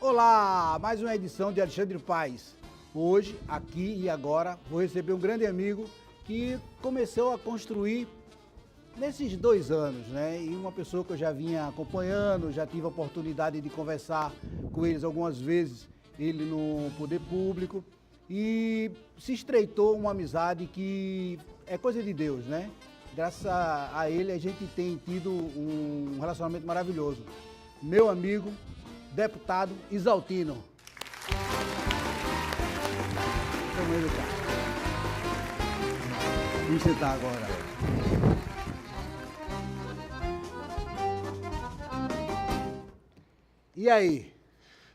Olá, mais uma edição de Alexandre Paes. Hoje, aqui e agora, vou receber um grande amigo que começou a construir nesses 2 anos, né? E uma pessoa que eu já vinha acompanhando, já tive a oportunidade de conversar com eles algumas vezes, ele no poder público, e se estreitou uma amizade que é coisa de Deus, né? Graças a ele a gente tem tido um relacionamento maravilhoso. Meu amigo, deputado Isaltino. Vamos ele cá. Vamos sentar agora. E aí?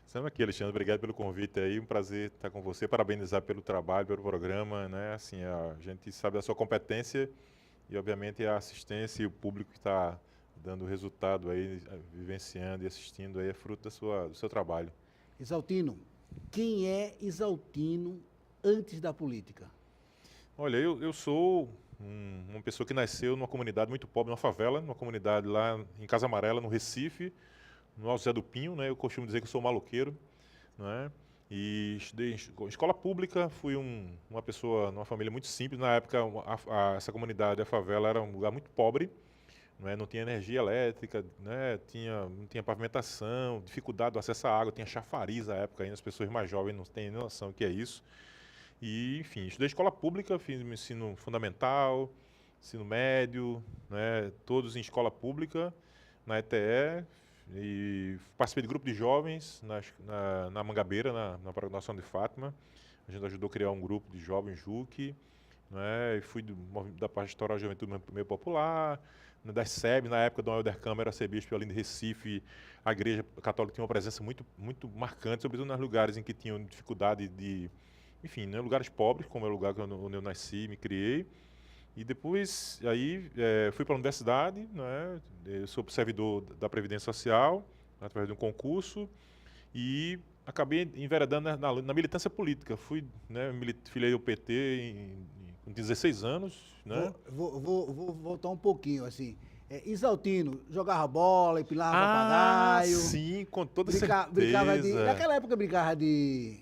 Estamos aqui, Alexandre. Obrigado pelo convite aí. Um prazer estar com você. Parabenizar pelo trabalho, pelo programa, né? Assim, a gente sabe da sua competência e, obviamente, a assistência e o público que está dando resultado aí, vivenciando e assistindo aí, é fruto do seu trabalho. Isaltino, quem é Isaltino antes da política? Olha, eu sou uma pessoa que nasceu numa comunidade muito pobre, numa favela, numa comunidade lá em Casa Amarela, no Recife, no Alto Zé do Pinho, né? Eu costumo dizer que eu sou maloqueiro, né? E estudei em escola pública, fui uma pessoa, numa família muito simples. Na época, essa comunidade, a favela, era um lugar muito pobre, né? Não tinha energia elétrica, né? Não tinha pavimentação, dificuldade do acesso à água, tinha chafariz na época, ainda as pessoas mais jovens não têm nem noção do que é isso. E, enfim, estudei escola pública, fiz meu ensino fundamental, ensino médio, né? Todos em escola pública, na ETE, e participei de grupo de jovens na Mangabeira, na programação de Fátima. A gente ajudou a criar um grupo de jovens JUC, né? E fui da Pastoral de Juventude Meio Popular, né? Das SEB, na época do Helder Câmara, arcebispo ali de Recife. A Igreja Católica tinha uma presença muito, muito marcante, sobretudo nos lugares em que tinham dificuldade enfim, né? Lugares pobres, como é o lugar onde eu nasci, me criei. E depois, aí, fui para a universidade, né? Eu sou servidor da Previdência Social, através de um concurso, e acabei enveredando na militância política. Fui, né, filiei o PT com 16 anos, né? Vou voltar um pouquinho, assim. Isaltino jogava bola, empinava papagaio. Sim, com toda Brincava certeza. naquela época brincava de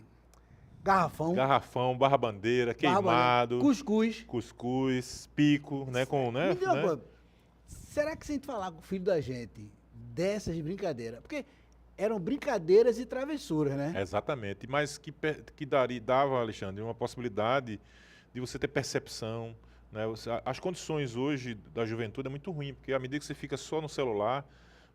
garrafão. Garrafão, barra-bandeira, queimado, cuscuz, pico, né? Me diga uma coisa, será que se a gente falar com o filho da gente dessas brincadeiras, porque eram brincadeiras e travessuras, né? Exatamente, mas que dava, Alexandre, uma possibilidade de você ter percepção, né? As condições hoje da juventude é muito ruim, porque à medida que você fica só no celular,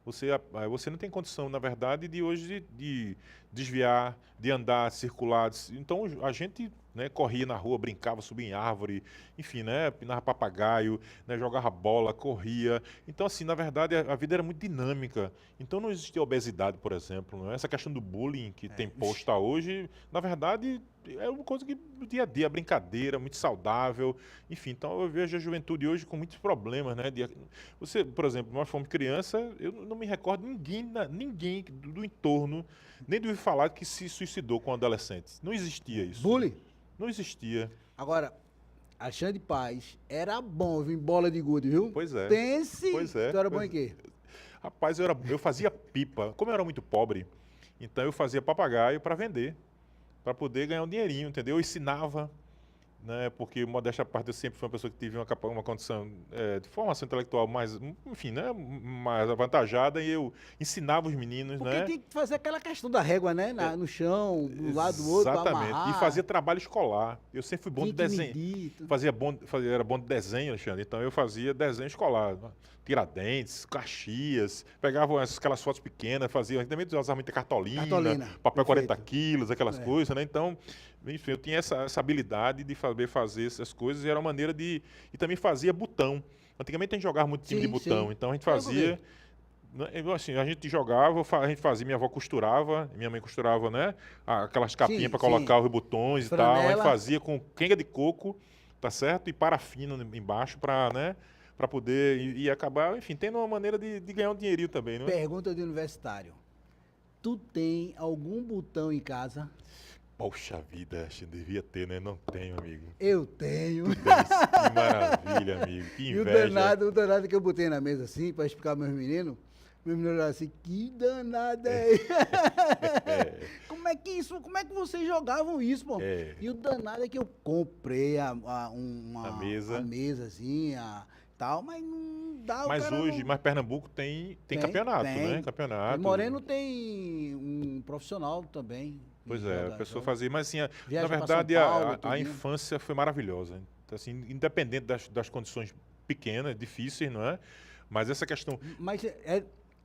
você não tem condição, na verdade, de hoje de desviar, de andar, de circular. Então a gente, né, corria na rua, brincava, subia em árvore, enfim, né, pinava papagaio, né, jogava bola, corria. Então, assim, na verdade, a vida era muito dinâmica. Então não existia obesidade, por exemplo. Não é? Essa questão do bullying que tem posta hoje, na verdade, é uma coisa que do dia a dia, brincadeira, muito saudável. Enfim, então eu vejo a juventude hoje com muitos problemas, né? Você, por exemplo, nós fomos criança, eu não me recordo ninguém do entorno, nem de ouvir falar que se suicidou com adolescentes. Não existia isso. Bullying? Não existia. Agora, Alexandre Paes era bom vir bola de gude, viu? Pois é. Pense, Pois é. tu era bom em quê? Rapaz, eu fazia pipa. Como eu era muito pobre, então eu fazia papagaio para vender, para poder ganhar um dinheirinho, entendeu? Eu ensinava, né? Porque, modéstia à parte, eu sempre fui uma pessoa que tive uma condição de formação intelectual mais, enfim, né? Mais avantajada, e eu ensinava os meninos, Porque né? tinha que fazer aquela questão da régua, né? No chão, do lado do outro, pra Exatamente. amarrar. E fazia trabalho escolar. Eu sempre fui bom de Tinha que desenho. medir, Era bom de desenho, Alexandre. Então eu fazia desenho escolar. Tiradentes, Caxias, pegava aquelas fotos pequenas, fazia. A gente também usava muita cartolina, papel 40 quilos, aquelas coisas, né? Então, enfim, eu tinha essa habilidade de fazer essas coisas, e era uma maneira de. E também fazia botão. Antigamente a gente jogava muito time de botão, então a gente fazia. Assim, a gente jogava, a gente fazia, minha avó costurava, minha mãe costurava, né? Aquelas capinhas para colocar os botões Franela. e tal. A gente fazia com quenga de coco, tá certo? E parafina embaixo para, né? Para poder e acabar, enfim, tendo uma maneira de ganhar um dinheirinho também, não é? Pergunta de universitário. Tu tem algum botão em casa? Poxa vida, acho que devia ter, né? Não tenho, amigo. Eu tenho. Que maravilha, amigo. Que E inveja. o danado que eu botei na mesa assim, para explicar aos meus meninos olharam assim, que danada é isso? É, Como é que vocês jogavam isso, pô? é. E o danado é que eu comprei A uma mesa. mesazinha, tal, mas não dá, o Mas cara hoje, não... mas Pernambuco tem campeonato, né? Tem. E Campeonato. Moreno tem um profissional também. Que Pois é, a pessoa fazia. Mas assim, na viaja pra São verdade, Paulo, a tudinho. infância foi maravilhosa. Então, assim, independente das condições pequenas, difíceis, não é? Mas essa questão. Mas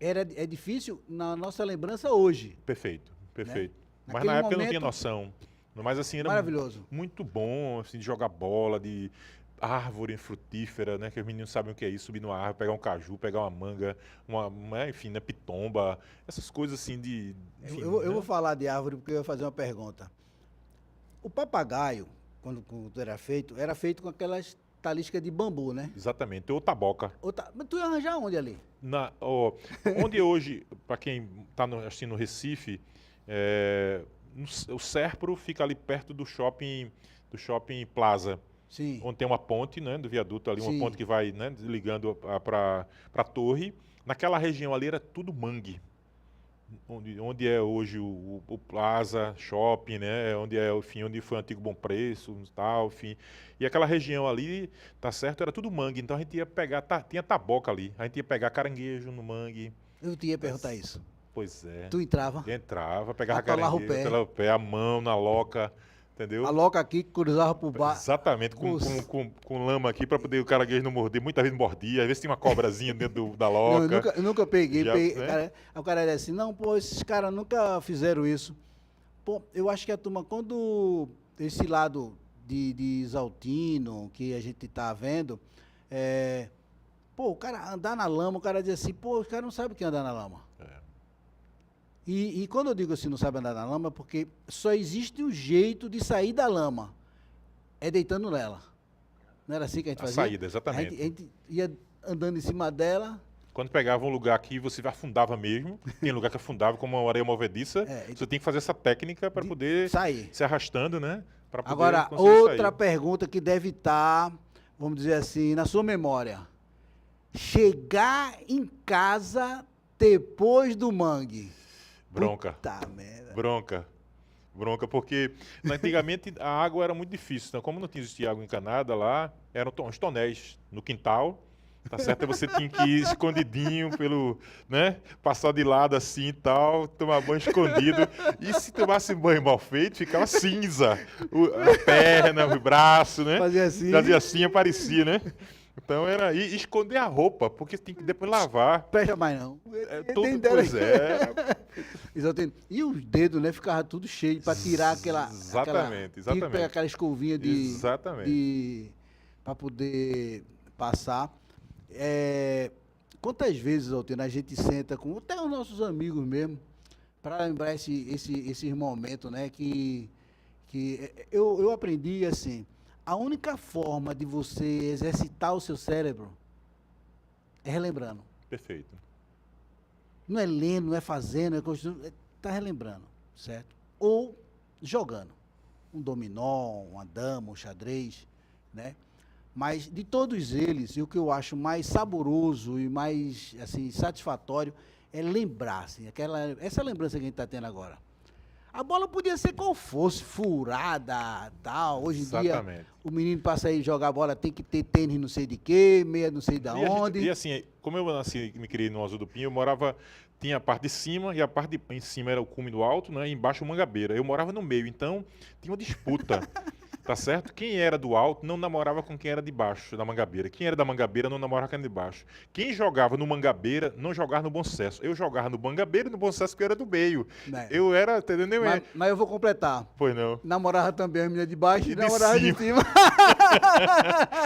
é difícil na nossa lembrança hoje, Perfeito, né? perfeito. Mas Naquele na época eu não tinha momento, noção. Mas assim, era maravilhoso. muito bom, assim, de jogar bola, de árvore frutífera, né? Que os meninos sabem o que é isso, subir numa árvore, pegar um caju, pegar uma manga, enfim, né? Pitomba, essas coisas assim de. Enfim, Eu vou né? falar de árvore porque eu ia fazer uma pergunta. O papagaio, quando era feito com aquelas taliscas de bambu, né? Exatamente, ou taboca. Mas tu ia arranjar onde ali? Onde hoje, para quem está assistindo no Recife, o Serpro fica ali perto do shopping Plaza, Sim, onde tem uma ponte, né, do viaduto ali, uma sim. ponte que vai, né, ligando para a torre. Naquela região ali era tudo mangue. Onde é hoje o Plaza Shopping, né? Onde é, enfim, onde foi o antigo Bom Preço, tal, enfim. E aquela região ali, tá certo, era tudo mangue. Então a gente ia pegar, tinha taboca ali. A gente ia pegar caranguejo no mangue. Eu te ia perguntar Mas, isso. pois é. Tu entrava, Entrava, pegava atolava o caranguejo pé, pelo pé, a mão na loca, a entendeu? loca aqui, cruzava pro bar. Exatamente, com lama aqui para poder o caranguejo não morder. Muitas vezes mordia, às vezes tinha uma cobrazinha dentro da Não, loca. eu nunca peguei. Já, né? Cara, o cara era assim, não, pô, esses caras nunca fizeram isso. Pô, eu acho que a turma, quando esse lado de Exaltino, que a gente tá vendo, pô, o cara andar na lama, o cara diz assim, pô, os caras não sabem o que é andar na lama. É. E quando eu digo assim, não sabe andar na lama, é porque só existe um jeito de sair da lama, é deitando nela. Não era assim que a gente A fazia? saída, exatamente. A gente ia andando em cima dela. Quando pegava um lugar que você afundava mesmo, tem lugar que afundava como uma areia movediça, você tem que fazer essa técnica para De poder sair. se arrastando, né? Para poder Agora, conseguir outra sair. pergunta que deve estar, vamos dizer assim, na sua memória. Chegar em casa depois do mangue. Bronca, Puta merda. bronca, bronca, porque antigamente a água era muito difícil. Então, como não tinha existia água encanada lá, eram uns tonéis no quintal. Tá certo? Aí você tinha que ir escondidinho né? Passar de lado assim e tal, tomar banho escondido. E se tomasse banho mal feito, ficava cinza. A perna, o braço, né? Fazia assim. Fazia assim, aparecia, né? Então era ir esconder a roupa, porque tem que depois lavar. Presta mais não. Pois é. Exatamente. E os dedos, né? Ficava tudo cheio para tirar aquela. Exatamente, exatamente. Pegar aquela escovinha Exatamente. para poder passar. Quantas vezes, Altino, a gente senta com até os nossos amigos mesmo, para lembrar esses momentos, né? Que eu aprendi assim. A única forma de você exercitar o seu cérebro é relembrando. Perfeito. Não é lendo, não é fazendo, é construindo, tá relembrando, certo? Ou jogando. Um dominó, uma dama, um xadrez, né? Mas de todos eles, e o que eu acho mais saboroso e mais assim, satisfatório é lembrar, assim, essa lembrança que a gente está tendo agora. A bola podia ser qual fosse, furada, tal. Hoje em dia, Exatamente. o menino passa aí jogar bola, tem que ter tênis não sei de quê, meia não sei da onde. E assim, como eu nasci e me criei no Azul do Pinho, eu morava, tinha a parte de cima, e a parte em cima era o cume do alto, né? E embaixo o Mangabeira. Eu morava no meio, então tinha uma disputa. Tá certo? Quem era do alto não namorava com quem era de baixo da Mangabeira. Quem era da Mangabeira não namorava com quem era de baixo. Quem jogava no Mangabeira não jogava no Bom Sucesso. Eu jogava no Mangabeira e no Bom Sucesso porque eu era do meio. Eu era, entendeu? Mas eu vou completar. Pois não. Namorava também a menina de baixo e de namorava de cima.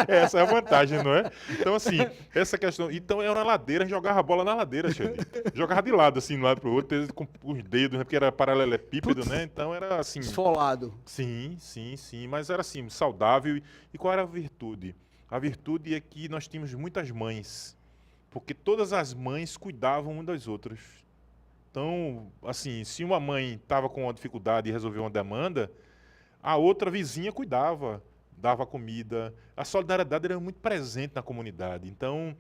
Essa é a vantagem, não é? Então, assim, essa questão. Então, era na ladeira, a gente jogava a bola na ladeira, Xande. Jogava de lado, assim, de um lado pro outro, com os dedos, né? Porque era paralelepípedo, né? Então, era assim. Esfolado. Sim, sim, sim. Mas era assim, saudável. E qual era a virtude? A virtude é que nós tínhamos muitas mães. Porque todas as mães cuidavam umas das outras. Então, assim, se uma mãe estava com uma dificuldade e resolveu uma demanda, a outra vizinha cuidava, dava comida. A solidariedade era muito presente na comunidade. Então,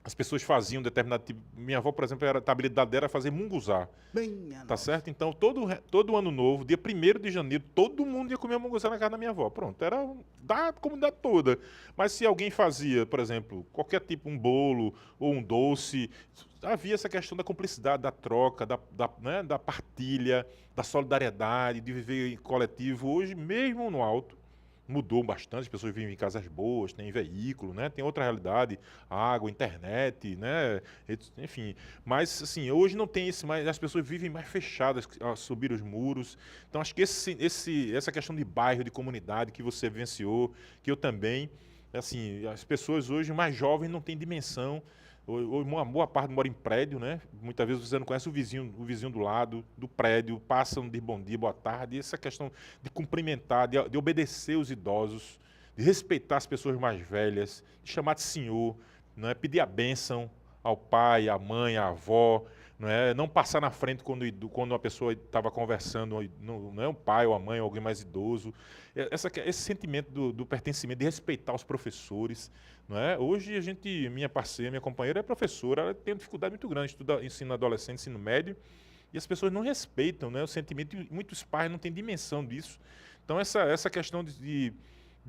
as pessoas faziam determinado tipo. Minha avó, por exemplo, a habilidade dela era fazer munguzá. Minha Tá nossa. certo? Então, todo ano novo, dia 1º de janeiro, todo mundo ia comer munguzá na casa da minha avó. Pronto, era da comunidade toda. Mas se alguém fazia, por exemplo, qualquer tipo, um bolo ou um doce, havia essa questão da cumplicidade, da troca, né, da partilha, da solidariedade, de viver em coletivo. Hoje, mesmo no alto, mudou bastante, as pessoas vivem em casas boas, têm veículo, né? Tem outra realidade, água, internet, né? Enfim, mas assim, hoje não tem esse mais, as pessoas vivem mais fechadas, a subir os muros. Então acho que essa questão de bairro, de comunidade que você vivenciou, que eu também, assim, as pessoas hoje mais jovens não têm dimensão. Uma boa parte mora em prédio, né? Muitas vezes você não conhece o vizinho do lado, do prédio, passam de bom dia, boa tarde. E essa questão de cumprimentar, de obedecer os idosos, de respeitar as pessoas mais velhas, de chamar de senhor, não é? Pedir a bênção ao pai, à mãe, à avó, não passar na frente quando uma pessoa estava conversando, não é um pai ou a mãe ou alguém mais idoso. Esse sentimento do pertencimento, de respeitar os professores. Não é? Hoje minha parceira, minha companheira é professora, ela tem uma dificuldade muito grande, estuda ensino adolescente, ensino médio, e as pessoas não respeitam, né, o sentimento, e muitos pais não têm dimensão disso. Então essa questão de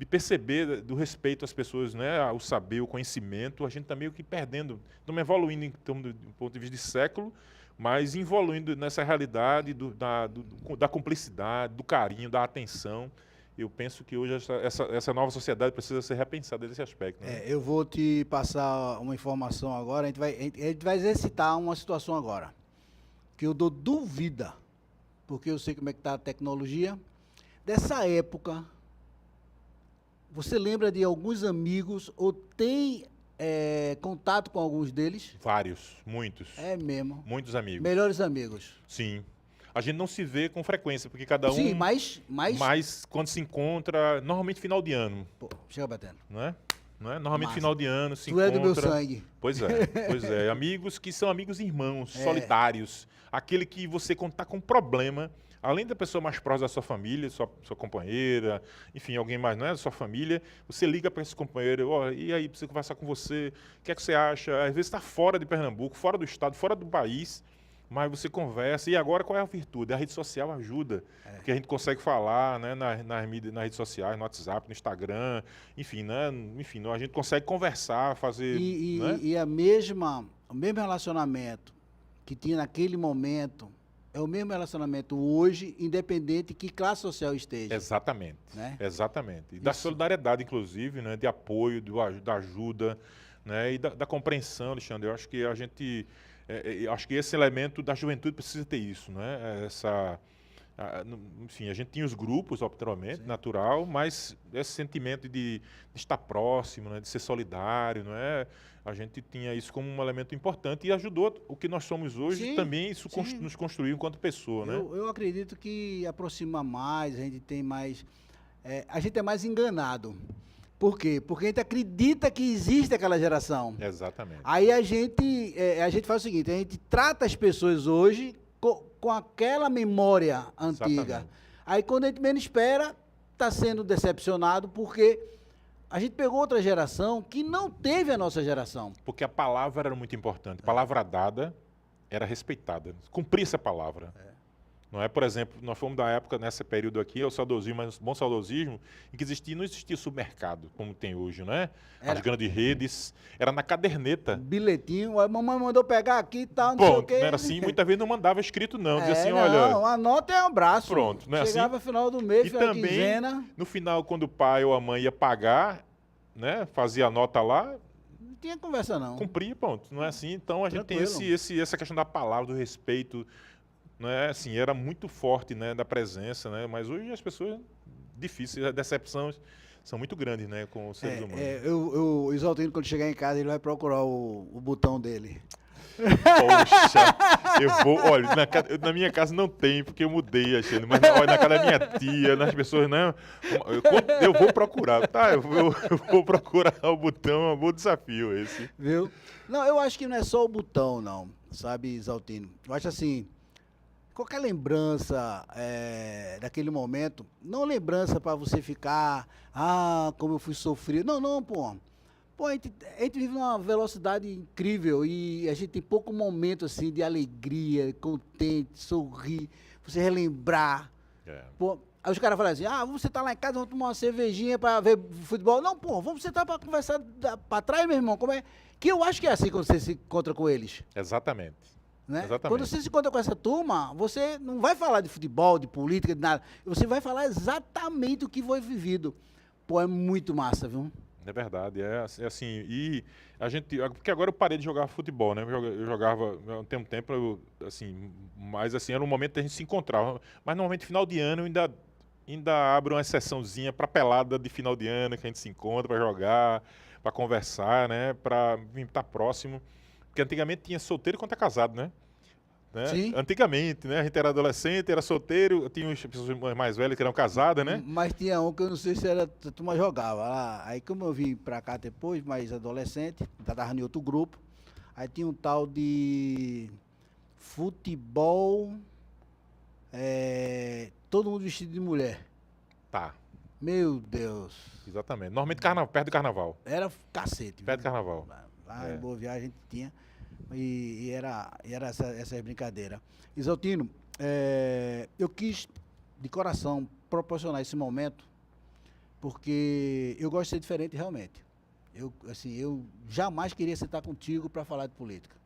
perceber do respeito às pessoas, né, ao saber, o conhecimento, a gente está meio que perdendo, estamos evoluindo do ponto de vista de século, mas evoluindo nessa realidade da cumplicidade, do carinho, da atenção. Eu penso que hoje essa nova sociedade precisa ser repensada nesse aspecto. Né? Eu vou te passar uma informação agora, a gente vai exercitar uma situação agora, que eu dou dúvida, porque eu sei como é que está a tecnologia. Dessa época, você lembra de alguns amigos ou tem contato com alguns deles? Vários, muitos. É mesmo. Muitos amigos. Melhores amigos. Sim. A gente não se vê com frequência, porque cada um... Sim, mas quando se encontra, normalmente final de ano. Pô, chega batendo. Não é? Normalmente Massa. final de ano se Tu encontra... é do meu sangue. Pois é. Amigos que são amigos irmãos, solidários. Aquele que você, quando está com um problema, além da pessoa mais próxima da sua família, sua companheira, enfim, alguém mais, não é da sua família, você liga para esse companheiro, e aí, preciso conversar com você, o que é que você acha? Às vezes está fora de Pernambuco, fora do estado, fora do país, mas você conversa. E agora qual é a virtude? A rede social ajuda, porque a gente consegue falar, né, nas redes sociais, no WhatsApp, no Instagram, enfim, né, a gente consegue conversar, fazer... né? E o mesmo relacionamento que tinha naquele momento, é o mesmo relacionamento hoje, independente de que classe social esteja. Exatamente, né? Exatamente. E da solidariedade, inclusive, né, de apoio, da ajuda, né, e da compreensão, Alexandre. Eu acho que acho que esse elemento da juventude precisa ter isso, né? Enfim, a gente tinha os grupos, naturalmente, natural, mas esse sentimento de estar próximo, né, de ser solidário, não é? A gente tinha isso como um elemento importante e ajudou o que nós somos hoje. Sim, também isso nos construiu enquanto pessoa, né? Eu acredito que aproxima mais, a gente tem mais... a gente é mais enganado. Por quê? Porque a gente acredita que existe aquela geração. Exatamente. Aí a gente faz o seguinte, a gente trata as pessoas hoje com aquela memória antiga. Exatamente. Aí quando a gente menos espera, está sendo decepcionado, porque a gente pegou outra geração que não teve a nossa geração. Porque a palavra era muito importante. Palavra dada era respeitada. Cumprir essa palavra. Não é, por exemplo, nós fomos da época, nesse período aqui, o saudosismo, mas bom saudosismo, em que não existia supermercado, como tem hoje, né? As grandes redes, era na caderneta. Bilhetinho, a mamãe mandou pegar aqui e tal, não sei o quê. Não era assim, muitas vezes não mandava escrito não, dizia assim, não, olha... a nota é um abraço. Pronto, não é Chegava assim? no final do mês, E foi a também, quinzena. no final, quando o pai ou a mãe ia pagar, né, fazia a nota lá, Não tinha conversa não. cumpria, pronto, não é assim? Então a gente tem essa questão da palavra, do respeito, não é assim, era muito forte, né, da presença, né, mas hoje as pessoas, difíceis, as decepções são muito grandes, né, com os seres humanos. O Isaltino, quando chegar em casa, ele vai procurar o botão dele. Poxa, eu vou, olha, na minha casa não tem, porque eu mudei, Alexandre, mas olha, na casa da minha tia, nas pessoas, né, eu vou procurar, tá, eu vou procurar o botão, é um bom desafio esse. Viu? Não, eu acho que não é só o botão, não, sabe, Isaltino? Eu acho assim, qualquer lembrança daquele momento, não lembrança para você ficar, como eu fui sofrido. Não, não, pô. Pô, a gente vive numa velocidade incrível e a gente tem pouco momento, assim, de alegria, contente, sorrir, você relembrar. Pô, aí os caras falam assim, vamos sentar lá em casa, vamos tomar uma cervejinha para ver futebol. Não, pô, vamos sentar para conversar para trás, meu irmão. Como é? Que eu acho que é assim quando você se encontra com eles. Exatamente. Né? Exatamente. Quando você se encontra com essa turma, você não vai falar de futebol, de política, de nada. Você vai falar exatamente o que foi vivido. Pô, é muito massa, viu? É verdade, é assim, e a gente, porque agora eu parei de jogar futebol, né? Eu jogava tem um tempo, assim, mas assim, era um momento que a gente se encontrava, mas normalmente final de ano eu ainda abro uma sessãozinha para pelada de final de ano, que a gente se encontra para jogar, para conversar, né? Para estar próximo, porque antigamente tinha solteiro quanto é casado, né? Sim. Antigamente, né? A gente era adolescente, era solteiro, tinha as pessoas mais velhas que eram casadas, né? Mas tinha um que eu não sei se era, a turma jogava lá. Aí como eu vim pra cá depois, mais adolescente, ainda tava em outro grupo, aí tinha um tal de futebol, todo mundo vestido de mulher. Tá, Meu Deus. exatamente. Normalmente perto do carnaval. Era cacete. Perto do carnaval. Lá em Boa Viagem a gente tinha. E era essa brincadeira. Isaltino, eu quis, de coração, proporcionar esse momento, porque eu gosto de ser diferente realmente. Eu jamais queria sentar contigo para falar de política.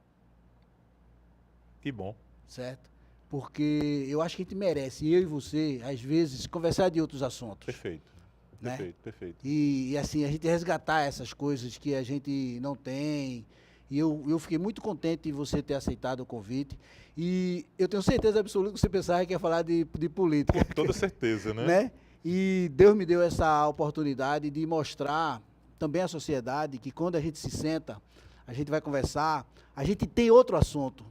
Que bom. Certo? Porque eu acho que a gente merece, eu e você, às vezes, conversar de outros assuntos. Perfeito. Né? Perfeito. E assim, a gente resgatar essas coisas que a gente não tem. E eu fiquei muito contente de você ter aceitado o convite. E eu tenho certeza absoluta que você pensava que ia falar de política. Com toda certeza, né? Né? E Deus me deu essa oportunidade de mostrar também à sociedade que quando a gente se senta, a gente vai conversar, a gente tem outro assunto.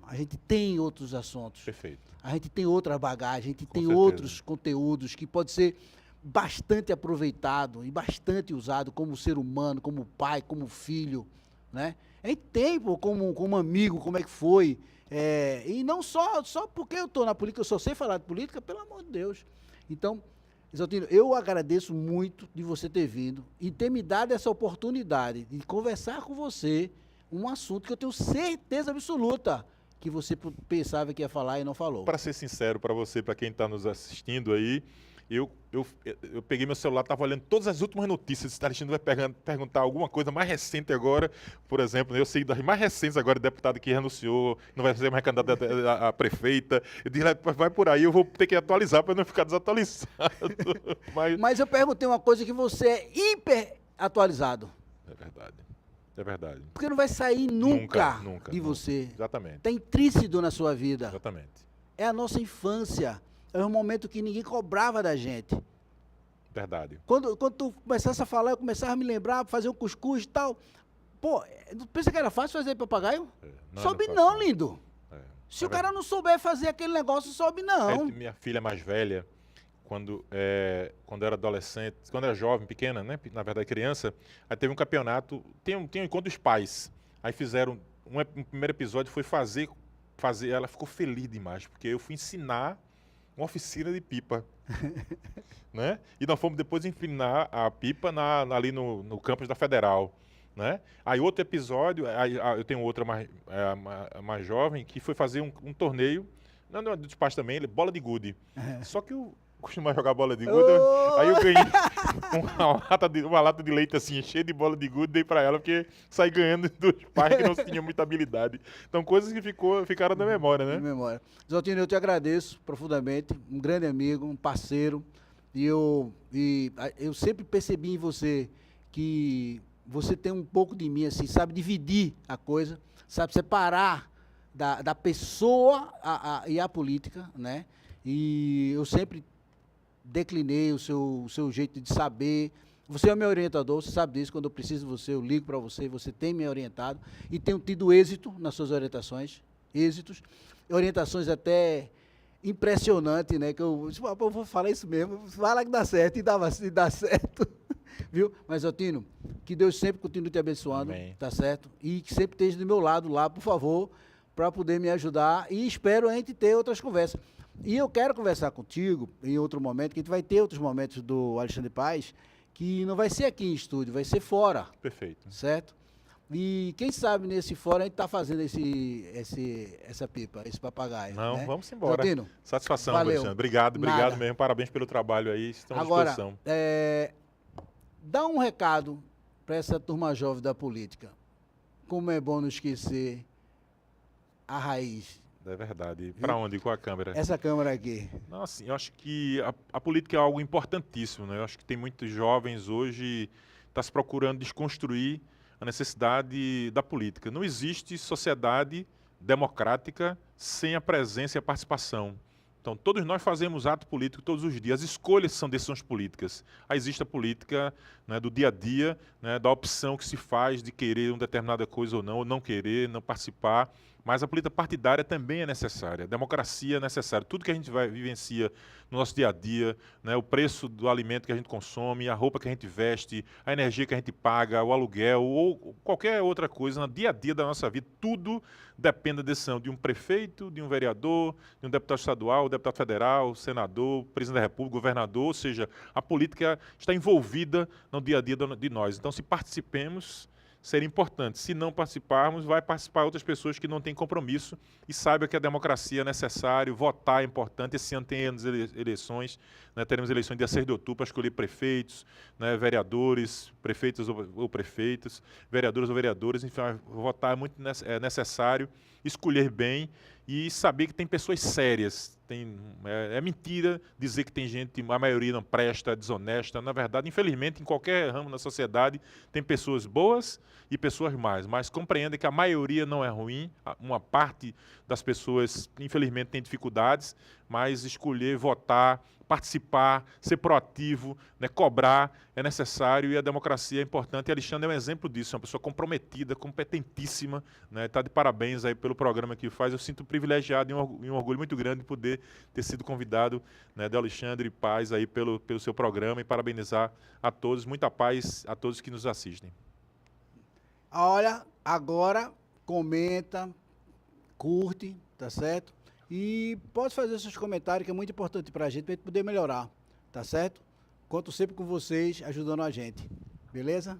A gente tem outros assuntos. Perfeito. A gente tem outra bagagem, a gente tem certeza. outros conteúdos que pode ser bastante aproveitado e bastante usado como ser humano, como pai, como filho, né? A gente tem, pô, como amigo, como é que foi. E não só porque eu estou na política, eu só sei falar de política, pelo amor de Deus. Então, Isaltino, eu agradeço muito de você ter vindo e ter me dado essa oportunidade de conversar com você um assunto que eu tenho certeza absoluta que você pensava que ia falar e não falou. Para ser sincero para você, para quem está nos assistindo aí, eu peguei meu celular, estava olhando todas as últimas notícias. Se Alexandre vai perguntar alguma coisa mais recente agora, por exemplo, eu sei das mais recentes agora, deputado que renunciou, não vai ser mais candidato a prefeita. Eu disse, vai por aí, eu vou ter que atualizar para não ficar desatualizado. Mas eu perguntei uma coisa que você é hiper atualizado. É verdade. É verdade. Porque não vai sair nunca de você. Exatamente. Está intrínseco na sua vida. Exatamente. É a nossa infância. É um momento que ninguém cobrava da gente. Verdade. Quando tu começasse a falar, eu começava a me lembrar, fazer um cuscuz e tal. Pô, pensa que era fácil fazer papagaio? Sobe não, lindo. Se o cara não souber fazer aquele negócio, sobe não. Minha filha mais velha, quando era adolescente, quando era jovem, pequena, né? Na verdade criança, aí teve um campeonato, tem um encontro dos pais. Aí fizeram, um primeiro episódio foi fazer, ela ficou feliz demais, porque eu fui ensinar uma oficina de pipa, né? E nós fomos depois empinar a pipa ali no campus da Federal, né? Aí outro episódio, eu tenho outra mais jovem, que foi fazer um torneio, não dos pais também, bola de gude. Só que eu costumava jogar bola de gude, aí eu ganhei uma lata de leite assim, cheia de bola de gude, dei pra ela, porque saí ganhando dos pais que não tinham muita habilidade. Então, coisas que ficaram na memória, né? Na memória. Isaltino, eu te agradeço profundamente, um grande amigo, um parceiro, e eu sempre percebi em você que você tem um pouco de mim, assim, sabe dividir a coisa, sabe separar da pessoa e a política, né? E eu sempre declinei o seu jeito de saber. Você é meu orientador, você sabe disso. Quando eu preciso de você, eu ligo para você, você tem me orientado e tenho tido êxito nas suas orientações, orientações até impressionantes, né? Que eu vou falar isso mesmo, fala que dá certo, e dá certo, viu? Mas, Altino, que Deus sempre continue te abençoando, Amém. Tá certo? E que sempre esteja do meu lado lá, por favor, para poder me ajudar e espero a gente ter outras conversas. E eu quero conversar contigo em outro momento, que a gente vai ter outros momentos do Alexandre Paes, que não vai ser aqui em estúdio, vai ser fora. Perfeito. Certo? E quem sabe nesse fora a gente está fazendo essa pipa, esse papagaio. Não, né? vamos embora. Zaldino, Satisfação, valeu. Alexandre. Obrigado Nada. mesmo. Parabéns pelo trabalho aí. Estamos Agora, à disposição. dá um recado para essa turma jovem da política. Como é bom não esquecer a raiz. É verdade. Para onde? Com a câmera? Essa câmera aqui. Não, assim, eu acho que a política é algo importantíssimo, né? Eu acho que tem muitos jovens hoje tá se procurando desconstruir a necessidade da política. Não existe sociedade democrática sem a presença e a participação. Então, todos nós fazemos ato político todos os dias. As escolhas são decisões políticas. Aí existe a política, né, do dia a dia, né, da opção que se faz de querer uma determinada coisa ou não querer, não participar. Mas a política partidária também é necessária. A democracia é necessária. Tudo que a gente vivencia no nosso dia a dia, né, o preço do alimento que a gente consome, a roupa que a gente veste, a energia que a gente paga, o aluguel ou qualquer outra coisa no dia a dia da nossa vida, tudo depende da decisão de um prefeito, de um vereador, de um deputado estadual, deputado federal, senador, presidente da República, governador. Ou seja, a política está envolvida no dia a dia de nós. Então, se participemos, seria importante. Se não participarmos, vai participar outras pessoas que não têm compromisso e saibam que a democracia é necessário, votar é importante. Esse ano tem eleições, né, teremos eleições dia 6 de outubro para escolher prefeitos, né, vereadores, prefeitos ou prefeitas, vereadoras ou vereadores. Enfim, votar é muito necessário, escolher bem e saber que tem pessoas sérias. É mentira dizer que tem gente, a maioria não presta, é desonesta. Na verdade, infelizmente, em qualquer ramo da sociedade, tem pessoas boas e pessoas más. Mas compreenda que a maioria não é ruim, uma parte das pessoas, infelizmente, tem dificuldades, mas escolher, votar, participar, ser proativo, né, cobrar é necessário e a democracia é importante. E Alexandre é um exemplo disso, é uma pessoa comprometida, competentíssima, né, tá de parabéns aí pelo programa que faz. Eu sinto privilegiado e um orgulho muito grande de poder ter sido convidado, né, de Alexandre Paes aí pelo seu programa e parabenizar a todos, muita paz a todos que nos assistem. Olha, agora comenta, curte, tá certo? E pode fazer seus comentários, que é muito importante para a gente poder melhorar, tá certo? Conto sempre com vocês, ajudando a gente, beleza?